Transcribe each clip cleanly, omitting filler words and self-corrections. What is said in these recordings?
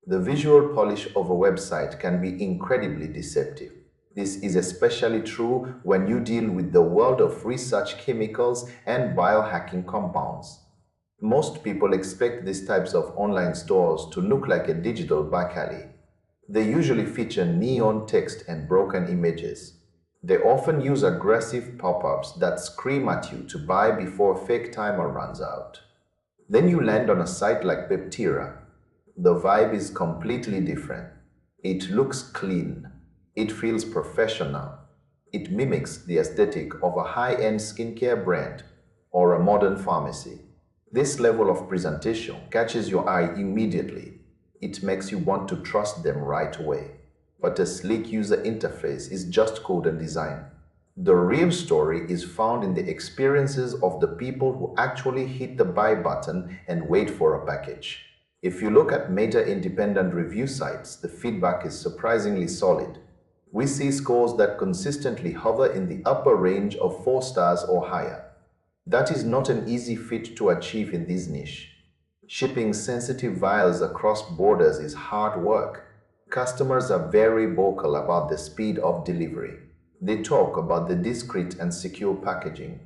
The visual polish of a website can be incredibly deceptive. This is especially true when you deal with the world of research chemicals and biohacking compounds. Most people expect these types of online stores to look like a digital back alley. They usually feature neon text and broken images. They often use aggressive pop-ups that scream at you to buy before a fake timer runs out. Then you land on a site like Peptira. The vibe is completely different. It looks clean. It feels professional. It mimics the aesthetic of a high-end skincare brand or a modern pharmacy. This level of presentation catches your eye immediately. It makes you want to trust them right away. But a sleek user interface is just code and design. The real story is found in the experiences of the people who actually hit the buy button and wait for a package. If you look at major independent review sites, the feedback is surprisingly solid. We see scores that consistently hover in the upper range of 4 stars or higher. That is not an easy feat to achieve in this niche. Shipping sensitive vials across borders is hard work. Customers are very vocal about the speed of delivery. They talk about the discreet and secure packaging.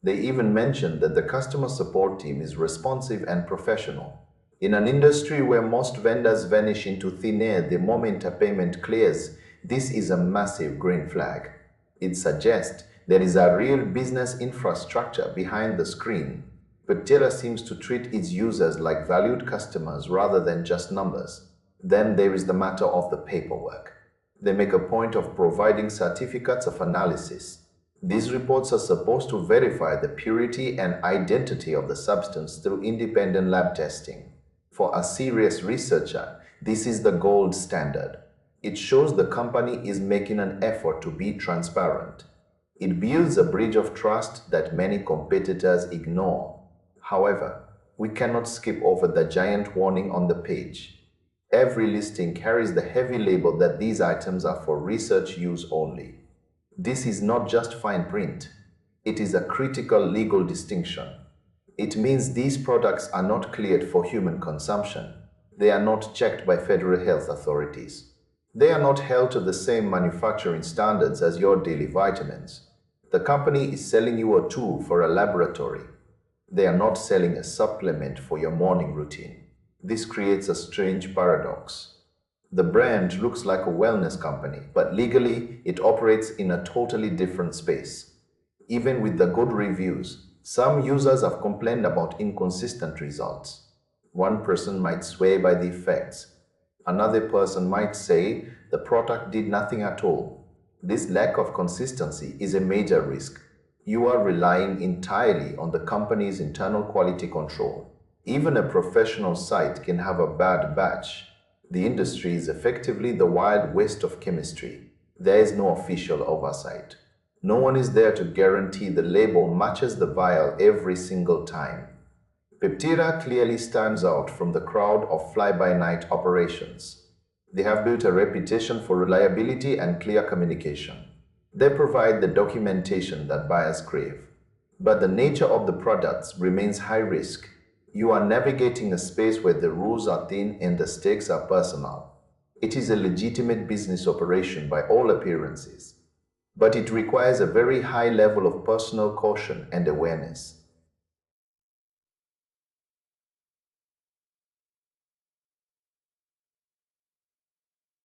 They even mention that the customer support team is responsive and professional. In an industry where most vendors vanish into thin air the moment a payment clears, this is a massive green flag. It suggests there is a real business infrastructure behind the screen. Peptira seems to treat its users like valued customers rather than just numbers. Then there is the matter of the paperwork. They make a point of providing certificates of analysis. These reports are supposed to verify the purity and identity of the substance through independent lab testing. For a serious researcher, this is the gold standard. It shows the company is making an effort to be transparent. It builds a bridge of trust that many competitors ignore. However, we cannot skip over the giant warning on the page. Every listing carries the heavy label that these items are for research use only. This is not just fine print. It is a critical legal distinction. It means these products are not cleared for human consumption. They are not checked by federal health authorities. They are not held to the same manufacturing standards as your daily vitamins. The company is selling you a tool for a laboratory. They are not selling a supplement for your morning routine. This creates a strange paradox. The brand looks like a wellness company, but legally it operates in a totally different space. Even with the good reviews, some users have complained about inconsistent results. One person might swear by the effects. Another person might say the product did nothing at all. This lack of consistency is a major risk. You are relying entirely on the company's internal quality control. Even a professional site can have a bad batch. The industry is effectively the wild west of chemistry. There is no official oversight. No one is there to guarantee the label matches the vial every single time. Peptira clearly stands out from the crowd of fly-by-night operations. They have built a reputation for reliability and clear communication. They provide the documentation that buyers crave. But the nature of the products remains high risk. You are navigating a space where the rules are thin and the stakes are personal. It is a legitimate business operation by all appearances, but it requires a very high level of personal caution and awareness.